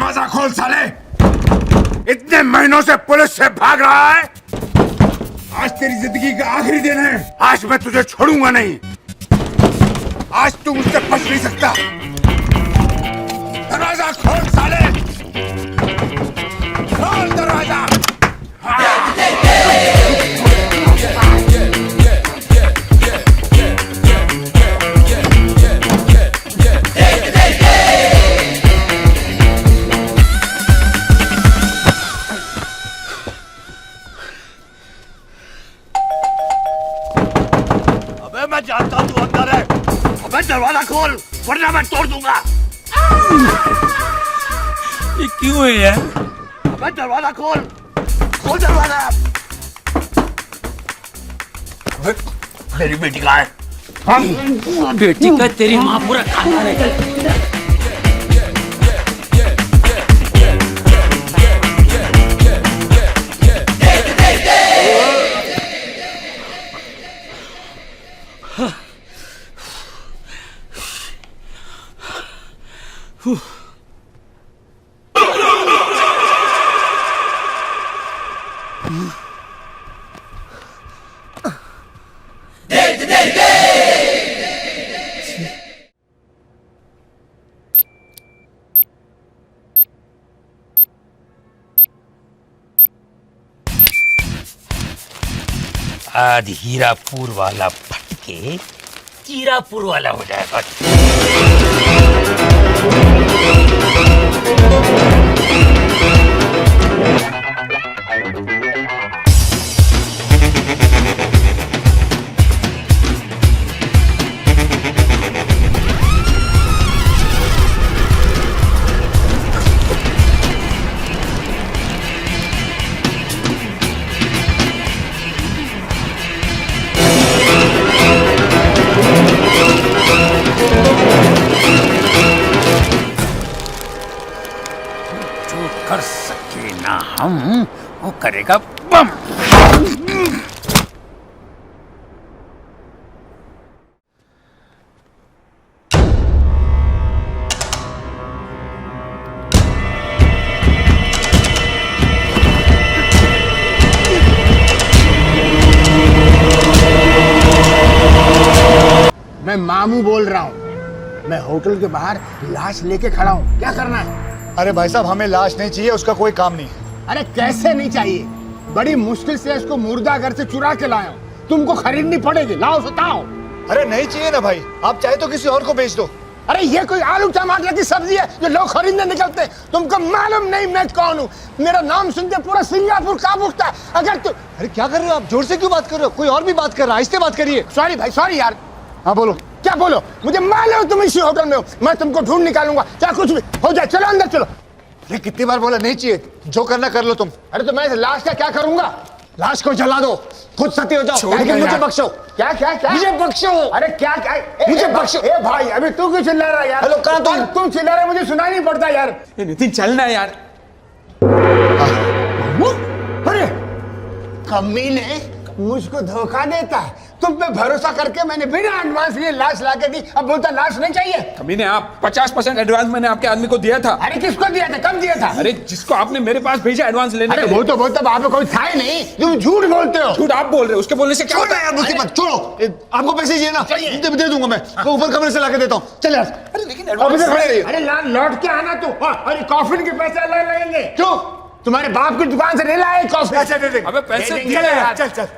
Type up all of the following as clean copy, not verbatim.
दरवाजा खोल साले। इतने महीनों से पुलिस से भाग रहा है। आज तेरी जिंदगी का आखिरी दिन है। आज मैं तुझे छोड़ूंगा नहीं। आज तू मुझसे बच नहीं सकता। दरवाजा खोल साले, खोल दरवाजा। अबे मैं जानता हूँ तू अंदर है। अबे दरवाजा खोल वरना मैं तोड़ दूंगा। ये क्यों है यार? अबे दरवाजा खोल, खोल दरवाजा। अबे मेरी बेटी कहाँ है? बेटी का तेरी माँ पूरा खाना है। आज हीरापुर वाला फटके कीरापुर वाला हो जाएगा। कर सके ना हम, वो करेगा बम। मैं मामू बोल रहा हूँ। मैं होटल के बाहर लाश लेके खड़ा हूँ। क्या करना है? अरे भाई साहब, हमें लाश नहीं चाहिए, उसका कोई काम नहीं। अरे कैसे नहीं चाहिए? बड़ी मुश्किल से इसको मुर्दा घर से चुरा के लाया हूँ। तुमको खरीदनी पड़ेगी। लाओ बताओ। अरे नहीं चाहिए ना भाई, आप चाहे तो किसी और को बेच दो। अरे ये कोई आलू टमाटर की सब्जी है जो लोग खरीदने निकलते हैं? तुमको मालूम नहीं मैं कौन हूँ? मेरा नाम सुनते पूरा सिंगापुर कांप उठता है। अगर तू अरे क्या कर रहे हो आप? जोर से क्यों बात कर रहे हो? कोई और भी बात कर रहा है, आहिस्ते बात करिए। सॉरी भाई, सॉरी यार। हाँ बोलो। क्या बोलो? मुझे मालूम तुम इसी होटल में हो। मैं तुमको ढूंढ निकालूंगा, चाहे कुछ भी हो जाए। चलो अंदर चलो। अरे कितनी बार बोला नहीं चाहिए, जो करना कर लो तुम। अरे तो मैं इस लाश का क्या करूंगा? लाश को जला दो, खुद सती हो जाओ, लेकिन मुझे बख्शो। क्या क्या क्या? मुझे बख्शो। अरे क्या क्या? मुझे बख्शो। ए भाई, अभी तू क्यों चिल्ला रहा है यार? हेलो, कहाँ तुम चिल्ला रहे, मुझे सुनाई नहीं पड़ता यार। नितिन चलना है यार। अरे कमीने मुझको धोखा देता है। तुम पे भरोसा करके मैंने बिना एडवांस लिए लाश लाके दी। अब बोलता लाश नहीं चाहिए। कमीने आप 50% एडवांस मैंने आपके आदमी को दिया था। अरे किसको दिया था? कब दिया था? अरे जिसको आपने मेरे पास भेजा एडवांस लेने अरे के लिए। वो तो वहां पे कोई था ही नहीं। तुम झूठ बोलते हो। झूठ आप बोल रहे हो, उसके बोलने से क्या होता है? यार मुसीबत छोड़ो। आपको पैसे चाहिए ना? दे दूंगा मैं, ऊपर कमरे से लाके देता हूँ। चल यार। अरे लेकिन एडवांस अरे लौट के आना तू। अरे कॉफिन के पैसे अलग लगेंगे। क्यों? तुम्हारे बाप की दुकान से नहीं लाए कॉफी? पैसे दे दे। अबे पैसे चल यार, चल चल।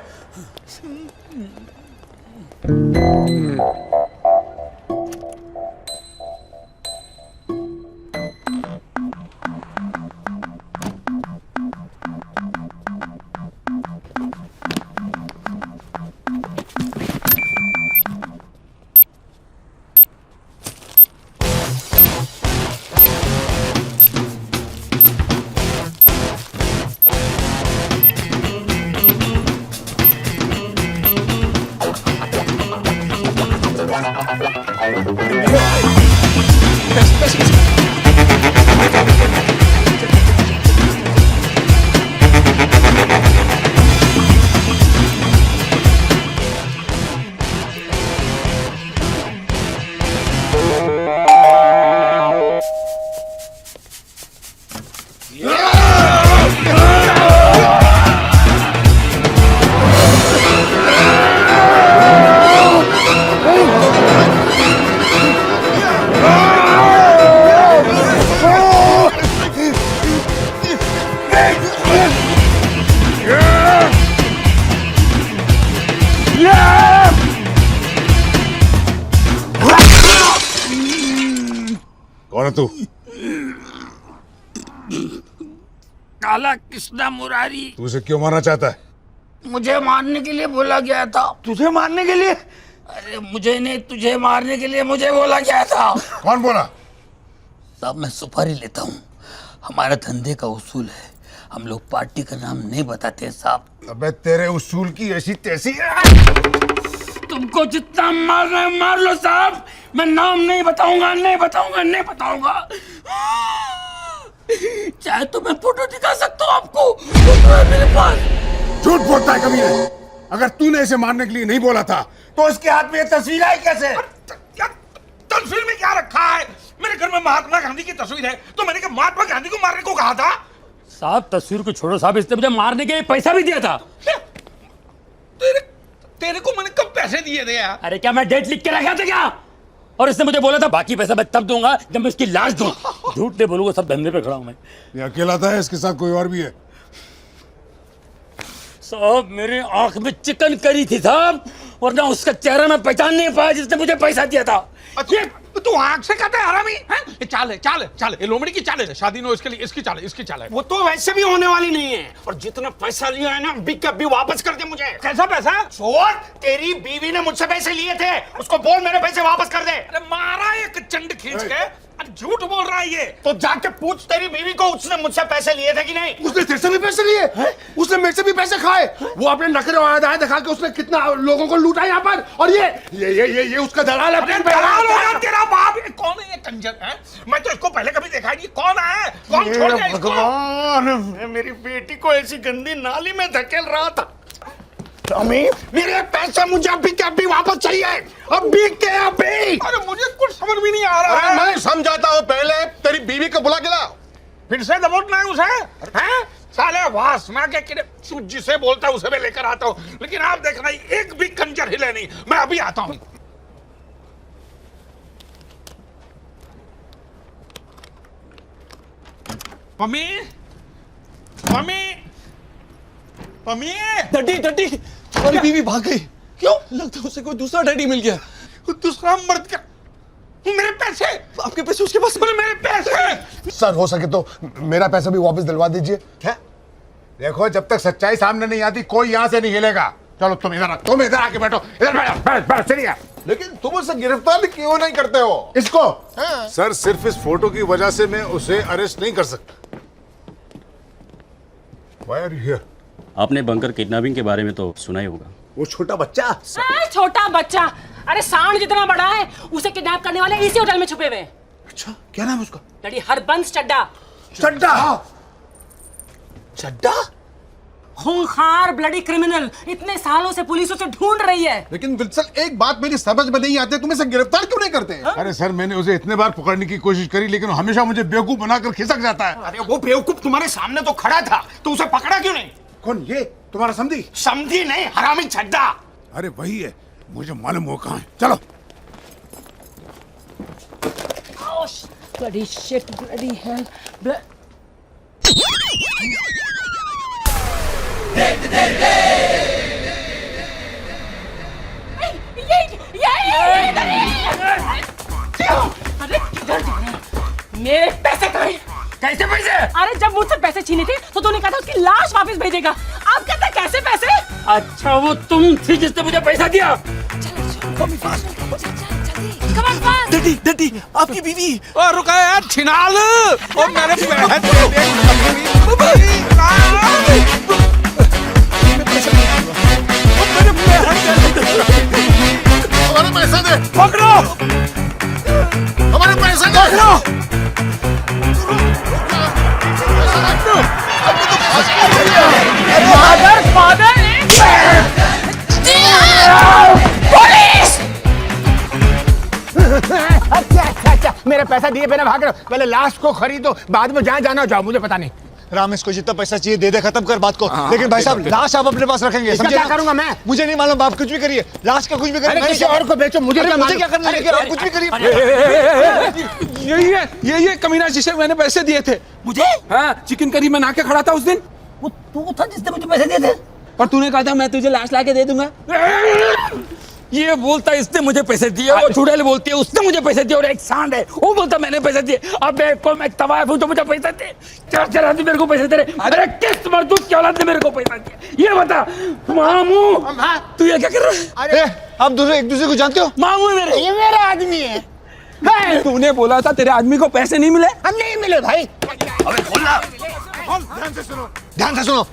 कौन है तू? काला कृष्णा मुरारी। तू उसे क्यों मारना चाहता है? मुझे मारने के लिए बोला गया था। तुझे मारने के लिए? अरे मुझे नहीं, तुझे मारने के लिए मुझे बोला गया था। कौन बोला? साहब मैं सुपारी लेता हूँ, हमारा धंधे का उसूल है, हम लोग पार्टी का नाम नहीं बताते साहब। अबे तेरे उसूल की ऐसी तैसी। तुमको जितना मारना है मार लो साहब, मैं नाम नहीं बताऊंगा, नहीं बताऊंगा, नहीं बताऊंगा। चाहे तो मैं फोटो दिखा सकता हूँ आपको, फोटो है मेरे पास। झूठ बोलता है कमीने। अगर तूने इसे मारने के लिए नहीं बोला था तो इसके हाथ में ये तस्वीर आई कैसे? तस्वीर में क्या रखा है? मेरे घर में महात्मा गांधी की तस्वीर है, तो मैंने क्या महात्मा गांधी को मारने को कहा था? साहब तस्वीर को छोड़ो साहब, इसने मुझे मारने के लिए पैसा भी दिया था। तेरे को मैंने कब पैसे दिए थे यार? अरे क्या मैं डेट लिख के रखा था क्या? और इसने मुझे बोला था बाकी पैसा मैं तब दूंगा जब मैं इसकी लाश दूं। झूठ नहीं बोलूंगा, सब धंधे पे खड़ा हूं मैं। ये अकेला था, इसके साथ कोई और भी है? साहब मेरी आंख में चिकन करी थी साहब, वरना उसका चेहरा मैं पहचान नहीं पाया जिसने मुझे पैसा दिया था। ये तू आंख से कहता है हरामी हैं? ये चाल है, चाल है, चाल है, ये लोमड़ी की चाल है। शादी नो इसके लिए, इसकी चाल है, इसकी चाल है। वो तो वैसे भी होने वाली नहीं है, और जितना पैसा लिया है ना बिग का भी वापस कर दे मुझे। कैसा पैसा? छोड़, तेरी बीवी ने मुझसे पैसे लिए थे, उसको बोल मेरे पैसे वापस कर दे। अरे मारा एक चंड खींच के। अरे झूठ बोल रहा है ये। तो जाके पूछ तेरी बीवी को उसने मुझसे पैसे लिए थे कि नहीं। उसने तेरे से भी पैसे लिए, उसने मेरे से भी पैसे खाए। वो अपने नखरे वादा दिखा के उसने कितना लोगों को लूटा यहाँ पर। और ये उसका दलाल है। अरे दलाल होगा तेरा बाप। ये कौन है ये कंजर है? मैं तो इसको पहले कभी देखा नहीं। कौन है? कौन छोड़ गया इसको? भगवान, मैं मेरी बेटी को ऐसी गंदी नाली में धकेल रहा था। अम्मी, मेरे पैसे मुझे अभी के अभी वापस चाहिए, अभी के अभी। अरे मुझे कुछ समझ भी नहीं आ रहा है। मैं समझाता हूँ, पहले तेरी बीवी को बुला के ला। फिर से दबोचना है उसे? हैं? साले वासना के किरे तू जिसे बोलता है उसे मैं लेकर आता हूँ, लेकिन आप देखना एक भी कंजर हिले नहीं। मैं अभी आता हूँ। Mummy, mummy, mummy. Daddy daddy, तुम्हारी बीवी भाग गई। क्यों? लगता है उसे कोई दूसरा डैडी मिल गया। दूसरा मर्द का। मेरे पैसे, आपके पैसे उसके पास। मेरे पैसे। सर हो सके तो मेरा पैसा भी वापस दिलवा दीजिए। क्या? देखो, जब तक सच्चाई सामने नहीं आती कोई यहाँ से नहीं हिलेगा। चलो तुम इधर आके बैठो। इधर बैठो, चलिए। लेकिन तुम उसे गिरफ्तार क्यों नहीं करते हो? इसको? सर सिर्फ इस फोटो की वजह से मैं उसे अरेस्ट नहीं कर सकता। Why are you here? आपने बंकर किडनैपिंग के बारे में तो सुना ही होगा। वो छोटा बच्चा। छोटा बच्चा, अरे सांड जितना बड़ा है, उसे किडनैप करने वाले इसी होटल में छुपे हुए हैं। अच्छा, क्या नाम है उसका? डैडी हरबंस चड्डा। चड्डा? चड्डा? खूंखार ब्लडी क्रिमिनल, इतने सालों से पुलिस उसे ढूंढ रही है। लेकिन विल्सन, एक बात मेरी समझ में नहीं आती, तुम इसे गिरफ्तार क्यों नहीं करते? अरे सर, मैंने उसे इतने बार पकड़ने की कोशिश करी, लेकिन हमेशा मुझे बेवकूफ बनाकर खिसक जाता है। अरे वो बेवकूफ तुम्हारे सामने तो खड़ा था, तो उसे पकड़ा क्यों नहीं? कौन? ये तुम्हारा समधी? समझी नहीं, हरामी चड्डा। अरे वही है, मुझे मालूम हो कहाँ है। चलो। Bloody shit, bloody hell. मेरे पैसे कहाँ हैं? कैसे पैसे? अरे जब मुझसे पैसे छीने थे तो तूने कहा था उसकी लाश वापस भेजेगा। अब कहता है कैसे पैसे? अच्छा वो तुम थी जिसने मुझे पैसा दिया? डडी डडी, आपकी बीवी। और रुका यार, छिनाल। और मेरे हमारे पैसा दे। पकड़ो, हमारे पैसा दे। अच्छा, मेरा पैसा दिए बिना भाग रहे हो। पहले लाश को खरीदो, बाद में जहाँ जाना जाओ, मुझे पता नहीं। रामेश को जितना पैसा चाहिए दे दे, खत्म कर बात को। लेकिन भाई साहब, लाश आप अपने पास रखेंगे, समझे? क्या करूंगा मैं? मुझे नहीं मालूम, आप कुछ भी करिए, लाश का कुछ भी करिए। किसी और को बेचो, मुझे क्या मुझे क्या करना है? आप कुछ भी करिए। ये कमीना जिसे मैंने पैसे दिए थे। मुझे? हाँ, चिकन करी में ना के खड़ा था उस दिन। वो तू था जिसने मुझे पैसे दिए थे? और तूने कहा था मैं तुझे लाश ला के दे दूंगा। ये बोलता इसने मुझे पैसे दिए, वो चुड़ैल बोलती है उसने मुझे पैसे दिए, और एक सांड है वो बोलता मैंने पैसे दिए। अब मैं तवायफ हूँ तो मुझे पैसे दे। 4 आदमी मेरे को पैसे दे रहे। अरे किस मर्दूद की औलाद ने मेरे को पैसा दिया ये बता। मामू तू ये क्या कर रहा है? आप दोनों एक दूसरे को जानते हो? मामू है मेरे। ये मेरा आदमी है। तूने बोला था तेरे आदमी को पैसे नहीं मिले। हम नहीं मिले भाई। अबे खोलना। ध्यान से सुनो,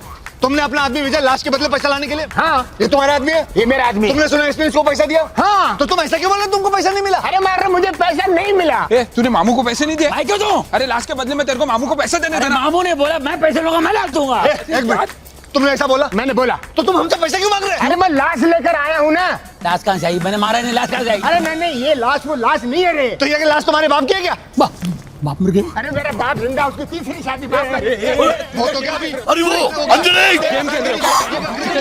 तुमने अपना आदमी भेजा लाश के बदले पैसा लाने के लिए? हाँ ये तुम्हारा आदमी है? ये मेरा आदमी। तुमने सुना इसने इसको पैसा दिया? हाँ। तो तुम ऐसा क्यों बोल रहे तुमको पैसा नहीं मिला? अरे मार रहा मुझे पैसा नहीं मिला। तूने मामू को पैसे नहीं दिए? भाई क्यों दूं? अरे लाश के बदले में तेरे को मामू को पैसे देने अरे देना। मामू ने बोला मैं पैसे लूंगा मैं लाश दूंगा। एक मिनट, तुमने ऐसा बोला? मैंने बोला। तो तुम हमसे पैसा क्यों मांग रहे? अरे मैं लाश लेकर आया हूँ ना। लाश कहाँ से आई? मैंने मारा नहीं, लाश कहाँ से आई? अरे नहीं ये लाश वो लाश नहीं है रे। तो ये लाश तुम्हारे बाप की है क्या? बाप मर गए। अरे मेरा बाप जिंदा, उसकी तीसरी शादी बाप कर। वो तो क्या अभी? अरे वो अंजलि,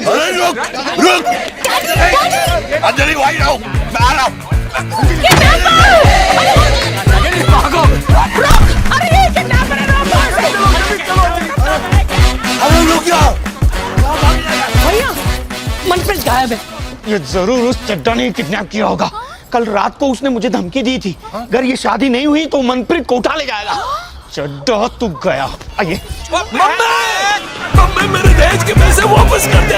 अरे रुक रुक, अंजलि वहीं रहो, मैं आ रहा हूँ। अरे रुक जाओ। भैया मनप्रीत गायब है। ये जरूर उस चड्डा ने किडनैप किया होगा। कल रात को उसने मुझे धमकी दी थी, अगर ये शादी नहीं हुई तो मनप्रीत को उठा ले जाएगा। चड्डा तू गया। आइए। मम्मी मेरे दहेज के पैसे वापस कर दे।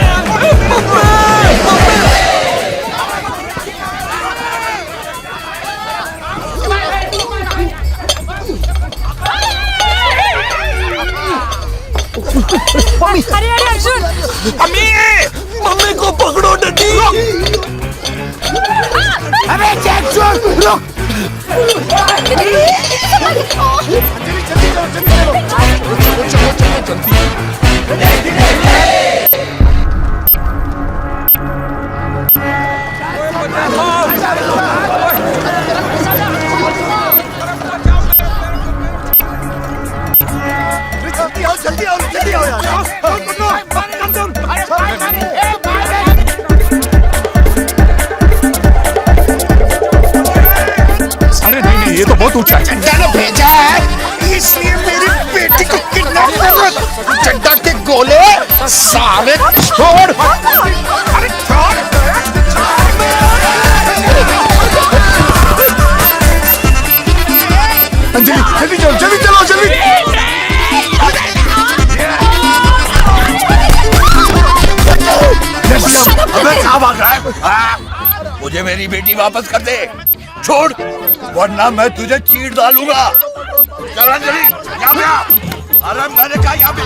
अरे अरे अर्जुन मम्मी को पकड़ो डंडी। अबे चेक छोड़ रुक। जल्दी आओ यार। अरे नहीं ये तो बहुत ऊंचा है। चड्डा ने भेजा है इसलिए मेरी बेटी को किडनैप कर रहा। चड्डा के गोले सारे छोड़। अरे छोड़। अंजलि जल्दी चलो जल्दी। अबे कहाँ भाग रहा है? मुझे मेरी बेटी वापस कर दे, छोड़, वरना मैं तुझे चीर डालूंगा। चल अंजलि, यहाँ पे आ। अरे मैंने कहा यहाँ पे।